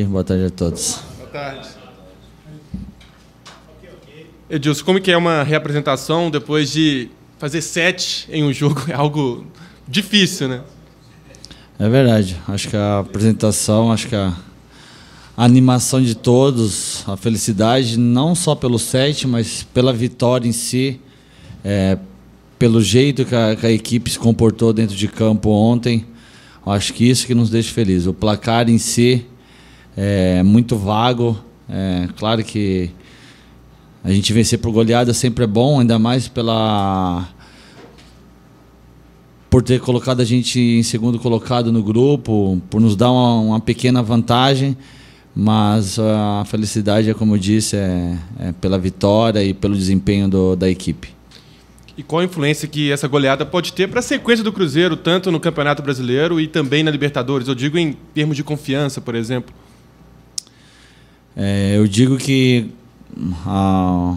Boa tarde a todos. Boa tarde. Edilson, como que é uma reapresentação depois de fazer 7 em um jogo? É algo difícil, né? É verdade. Acho que a apresentação, acho que a animação de todos, a felicidade, não só pelo 7, mas pela vitória em si, pelo jeito que a equipe se comportou dentro de campo ontem. Acho que isso que nos deixa felizes. O placar em si é muito vago. Claro que a gente vencer por goleada sempre é bom, ainda mais por ter colocado a gente em segundo colocado no grupo, por nos dar uma pequena vantagem, mas a felicidade, como eu disse, é pela vitória e pelo desempenho da equipe. E qual a influência que essa goleada pode ter para a sequência do Cruzeiro, tanto no Campeonato Brasileiro e também na Libertadores? Eu digo em termos de confiança, por exemplo. Eu digo que há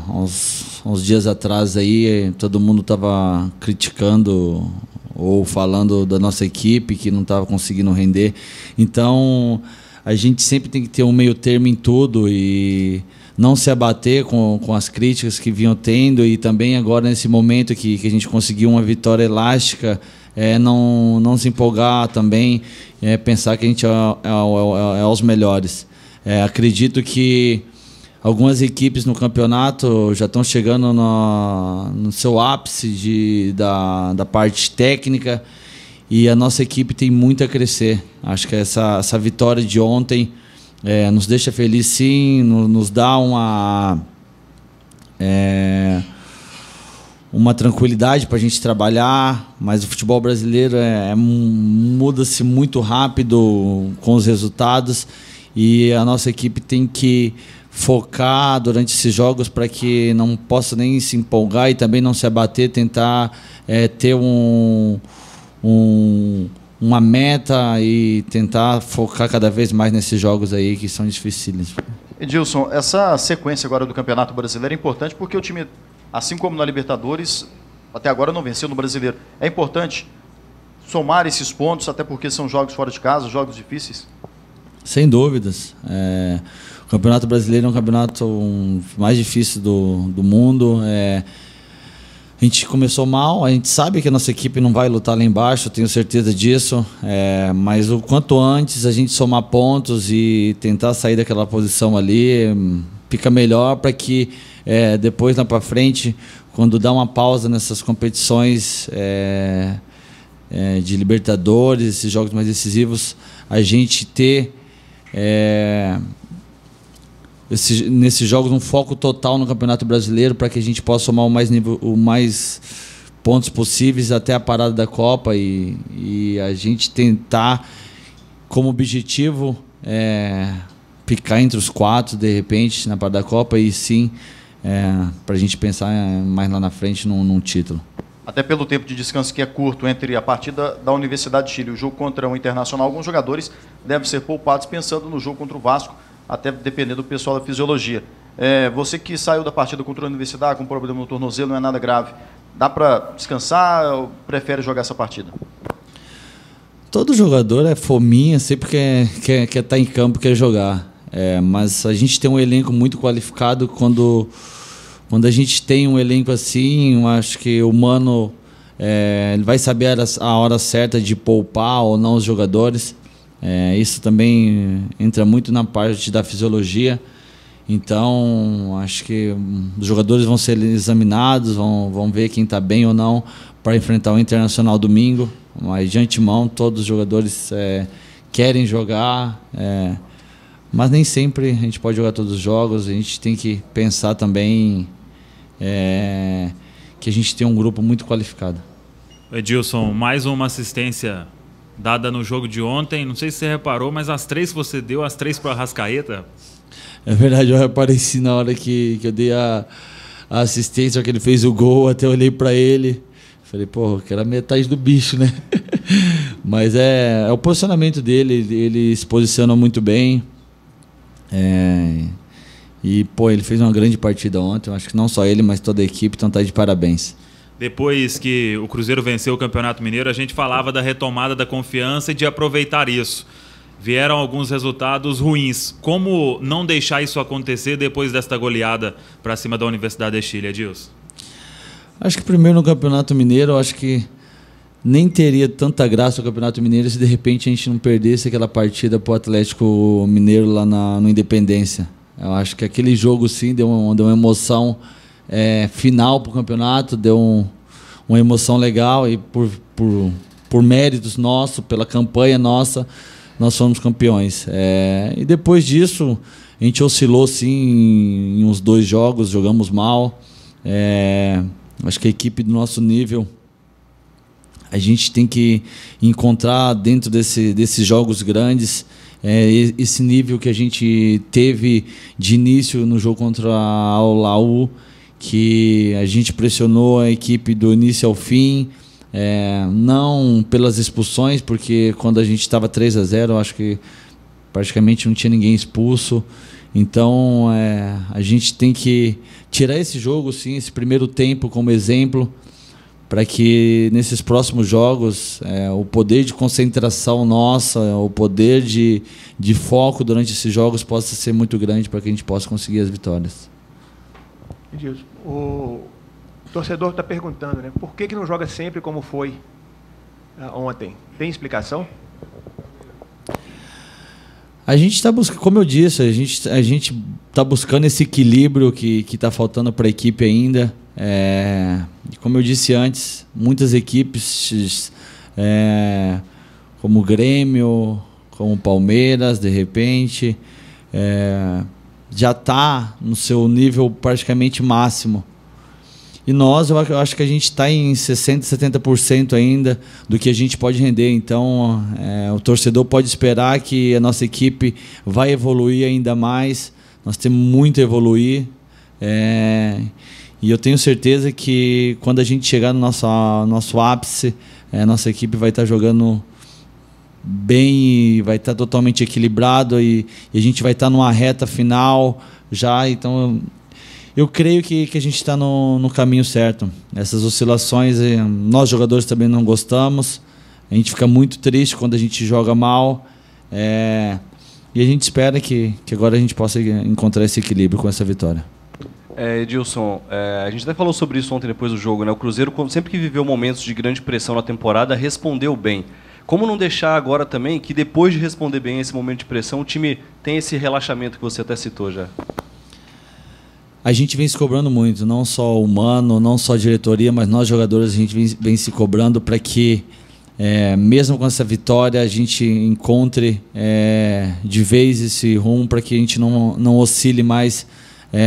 uns dias atrás aí todo mundo estava criticando ou falando da nossa equipe que não estava conseguindo render. Então a gente sempre tem que ter um meio termo em tudo e não se abater com as críticas que vinham tendo, e também agora nesse momento que a gente conseguiu uma vitória elástica, não se empolgar também, pensar que a gente é os melhores. Acredito que algumas equipes no campeonato já estão chegando no seu ápice da parte técnica, e a nossa equipe tem muito a crescer. Acho que essa vitória de ontem nos deixa feliz, sim, nos dá uma tranquilidade para a gente trabalhar, mas o futebol brasileiro muda-se muito rápido com os resultados, e a nossa equipe tem que focar durante esses jogos para que não possa nem se empolgar e também não se abater, tentar ter uma meta e tentar focar cada vez mais nesses jogos aí que são difíceis. Edilson, essa sequência agora do Campeonato Brasileiro é importante porque o time, assim como na Libertadores, até agora não venceu no Brasileiro. É importante somar esses pontos, até porque são jogos fora de casa, jogos difíceis? Sem dúvidas. O Campeonato Brasileiro é um campeonato mais difícil do mundo. A gente começou mal, a gente sabe que a nossa equipe não vai lutar lá embaixo, eu tenho certeza disso, mas o quanto antes a gente somar pontos e tentar sair daquela posição ali, fica melhor para que depois lá para frente, quando dá uma pausa nessas competições de Libertadores, esses jogos mais decisivos, a gente ter nesses jogos um foco total no Campeonato Brasileiro, para que a gente possa somar o mais pontos possíveis até a parada da Copa, e a gente tentar como objetivo ficar entre os 4 de repente na parada da Copa, e sim para a gente pensar mais lá na frente num título. Até pelo tempo de descanso que é curto entre a partida da Universidade de Chile e o jogo contra o Internacional, alguns jogadores devem ser poupados pensando no jogo contra o Vasco, até dependendo do pessoal da fisiologia. Você que saiu da partida contra a Universidade com problema no tornozelo, não é nada grave, dá para descansar ou prefere jogar essa partida? Todo jogador é fominha, sempre quer estar em campo, quer jogar. Mas a gente tem um elenco muito qualificado. Quando a gente tem um elenco assim, eu acho que o Mano ele vai saber a hora certa de poupar ou não os jogadores. Isso também entra muito na parte da fisiologia. Então acho que os jogadores vão ser examinados, vão ver quem está bem ou não para enfrentar o Internacional domingo, mas de antemão todos os jogadores querem jogar, mas nem sempre a gente pode jogar todos os jogos. A gente tem que pensar também que a gente tem um grupo muito qualificado. Edilson, mais uma assistência dada no jogo de ontem, não sei se você reparou, mas as 3 que você deu, as 3 para o Arrascaeta. É verdade, eu reparei sim na hora que eu dei a assistência, que ele fez o gol, até olhei para ele, falei, pô, que era metade do bicho, né? Mas é o posicionamento dele, ele se posiciona muito bem, e pô, ele fez uma grande partida ontem, eu acho que não só ele, mas toda a equipe, então tá de parabéns. Depois que o Cruzeiro venceu o Campeonato Mineiro, a gente falava da retomada da confiança e de aproveitar isso. vieram alguns resultados ruins. Como não deixar isso acontecer depois desta goleada para cima da Universidade de Chile, Edilson? Acho que primeiro no Campeonato Mineiro, acho que nem teria tanta graça o Campeonato Mineiro se de repente a gente não perdesse aquela partida para o Atlético Mineiro lá no Independência. Eu acho que aquele jogo sim deu uma emoção final para o campeonato, deu uma emoção legal e por méritos nossos, pela campanha nossa, nós fomos campeões. E depois disso, a gente oscilou sim em uns 2 jogos, jogamos mal. Acho que a equipe do nosso nível, a gente tem que encontrar dentro desses jogos grandes esse nível que a gente teve de início no jogo contra o Laú, que a gente pressionou a equipe do início ao fim, não pelas expulsões, porque quando a gente estava 3-0, acho que praticamente não tinha ninguém expulso. Então a gente tem que tirar esse jogo, sim, esse primeiro tempo como exemplo, para que nesses próximos jogos o poder de concentração nossa, o poder de foco durante esses jogos possa ser muito grande para que a gente possa conseguir as vitórias. Edilson, o torcedor está perguntando, né? Por que não joga sempre como foi ontem? Tem explicação? A gente está buscando, como eu disse, a gente está buscando esse equilíbrio que está faltando para a equipe ainda. Como eu disse antes, muitas equipes, como o Grêmio, como o Palmeiras, de repente, já está no seu nível praticamente máximo. E nós, eu acho que a gente está em 60%, 70% ainda do que a gente pode render. Então, o torcedor pode esperar que a nossa equipe vai evoluir ainda mais. Nós temos muito a evoluir. E eu tenho certeza que quando a gente chegar no nosso ápice, a nossa equipe vai estar jogando bem, vai estar totalmente equilibrado e a gente vai estar numa reta final já. Então, eu creio que a gente está no caminho certo. Essas oscilações, nós jogadores também não gostamos. A gente fica muito triste quando a gente joga mal. E a gente espera que agora a gente possa encontrar esse equilíbrio com essa vitória. Edilson, a gente até falou sobre isso ontem depois do jogo, né? O Cruzeiro, sempre que viveu momentos de grande pressão na temporada, respondeu bem. Como não deixar agora também que depois de responder bem esse momento de pressão, o time tem esse relaxamento que você até citou já? A gente vem se cobrando muito, não só o Mano, não só a diretoria, mas nós jogadores a gente vem se cobrando para que, mesmo com essa vitória, a gente encontre de vez esse rumo para que a gente não oscile mais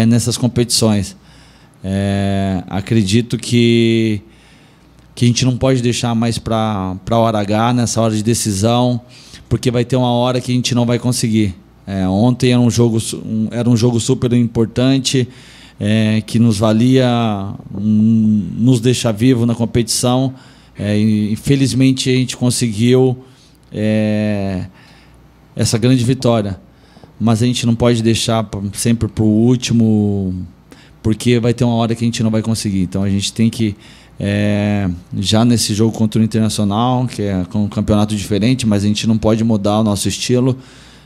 nessas competições. Acredito que a gente não pode deixar mais para a hora H, nessa hora de decisão, porque vai ter uma hora que a gente não vai conseguir. Ontem era um jogo super importante, que nos valia nos deixar vivo na competição. Infelizmente a gente conseguiu essa grande vitória, mas a gente não pode deixar sempre para o último, porque vai ter uma hora que a gente não vai conseguir. Então a gente tem que, já nesse jogo contra o Internacional, que é um campeonato diferente, mas a gente não pode mudar o nosso estilo.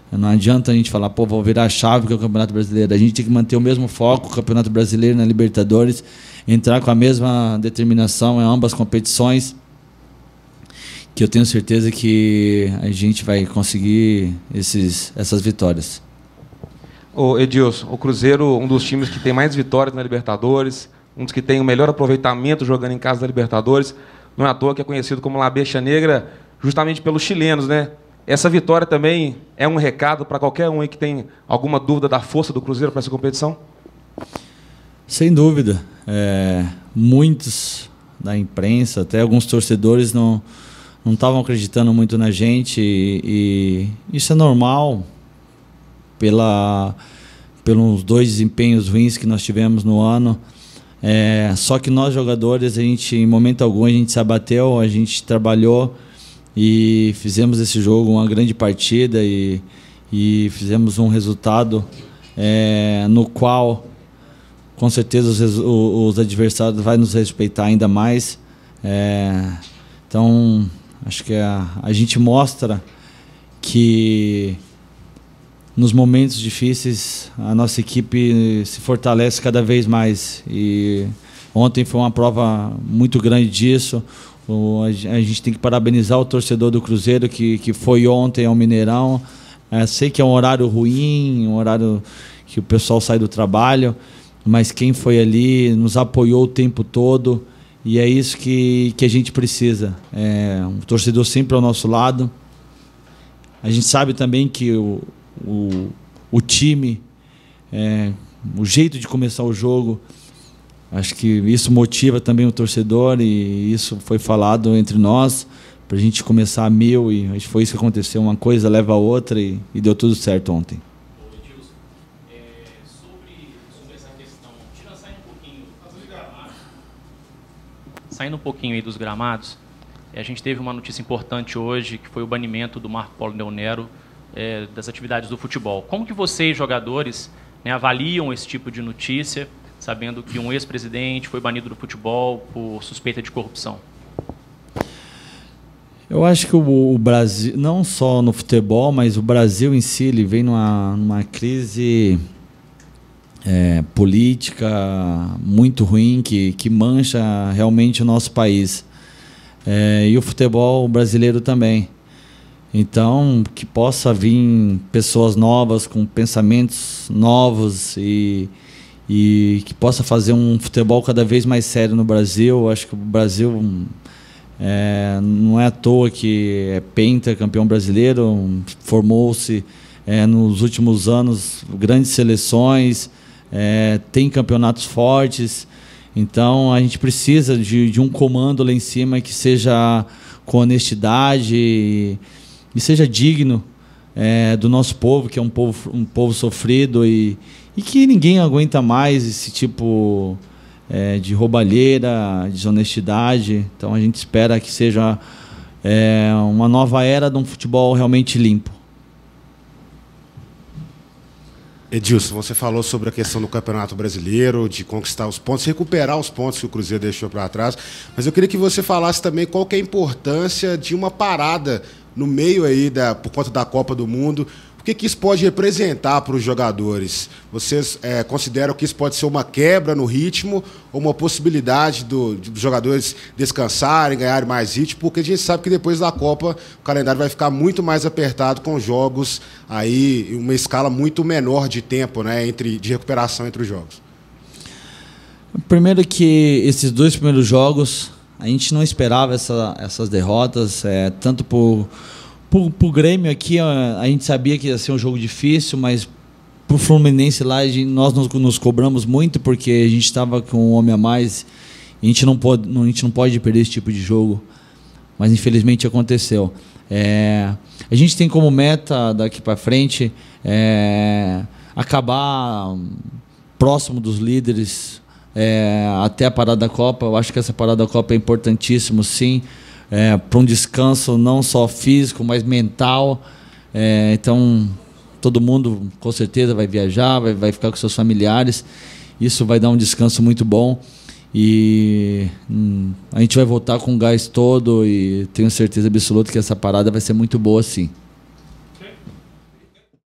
Não adianta a gente falar, vou virar a chave que é o Campeonato Brasileiro. A gente tem que manter o mesmo foco, o Campeonato Brasileiro na Libertadores, entrar com a mesma determinação em ambas competições, que eu tenho certeza que a gente vai conseguir essas vitórias. Edilson, o Cruzeiro, um dos times que tem mais vitórias na Libertadores, um dos que tem o melhor aproveitamento jogando em casa da Libertadores, não é à toa que é conhecido como La Bestia Negra, justamente pelos chilenos, né? Essa vitória também é um recado para qualquer um aí que tem alguma dúvida da força do Cruzeiro para essa competição? Sem dúvida. Muitos da imprensa, até alguns torcedores não estavam acreditando muito na gente e isso é normal pelos 2 desempenhos ruins que nós tivemos no ano. Só que nós jogadores, em momento algum a gente se abateu, a gente trabalhou e fizemos esse jogo uma grande partida e fizemos um resultado no qual com certeza os adversários vão nos respeitar ainda mais. Então acho que a gente mostra que nos momentos difíceis a nossa equipe se fortalece cada vez mais. E ontem foi uma prova muito grande disso. A gente tem que parabenizar o torcedor do Cruzeiro que foi ontem ao Mineirão. Sei que é um horário ruim, um horário que o pessoal sai do trabalho, mas quem foi ali nos apoiou o tempo todo, e é isso que a gente precisa. Um torcedor sempre ao nosso lado. A gente sabe também que o time, o jeito de começar o jogo, acho que isso motiva também o torcedor, e isso foi falado entre nós, para a gente começar a 1000, e acho que foi isso que aconteceu. Uma coisa leva a outra, e deu tudo certo ontem. Edilson, sobre essa questão, saindo um pouquinho aí dos gramados, a gente teve uma notícia importante hoje, que foi o banimento do Marco Polo Del Nero das atividades do futebol. Como que vocês, jogadores, avaliam esse tipo de notícia, sabendo que um ex-presidente foi banido do futebol por suspeita de corrupção? Eu acho que o Brasil, não só no futebol, mas o Brasil em si, ele vem numa crise política muito ruim, que mancha realmente o nosso país. E o futebol brasileiro também. Então, que possa vir pessoas novas, com pensamentos novos, e que possa fazer um futebol cada vez mais sério no Brasil. Eu acho que o Brasil... não é à toa que é pentacampeão brasileiro, formou-se nos últimos anos grandes seleções, tem campeonatos fortes. Então a gente precisa de um comando lá em cima que seja com honestidade e seja digno do nosso povo, que é um povo sofrido, e que ninguém aguenta mais esse tipo de roubalheira, desonestidade. Então a gente espera que seja uma nova era de um futebol realmente limpo. Edilson, você falou sobre a questão do Campeonato Brasileiro, de conquistar os pontos, recuperar os pontos que o Cruzeiro deixou para trás, mas eu queria que você falasse também qual que é a importância de uma parada no meio aí por conta da Copa do Mundo. O que isso pode representar para os jogadores? Vocês consideram que isso pode ser uma quebra no ritmo ou uma possibilidade dos jogadores descansarem, ganharem mais ritmo? Porque a gente sabe que depois da Copa o calendário vai ficar muito mais apertado, com jogos aí uma escala muito menor de tempo, né, de recuperação entre os jogos. Primeiro que esses 2 primeiros jogos a gente não esperava essas derrotas, tanto por o Grêmio aqui, a gente sabia que ia ser um jogo difícil, mas para o Fluminense lá, nós nos cobramos muito, porque a gente estava com um homem a mais, e a gente não pode perder esse tipo de jogo, mas infelizmente aconteceu. A gente tem como meta daqui para frente acabar próximo dos líderes até a parada da Copa. Eu acho que essa parada da Copa é importantíssimo, sim, para um descanso não só físico, mas mental. Então, todo mundo com certeza vai viajar, vai ficar com seus familiares. Isso vai dar um descanso muito bom. E a gente vai voltar com o gás todo, e tenho certeza absoluta que essa parada vai ser muito boa, sim.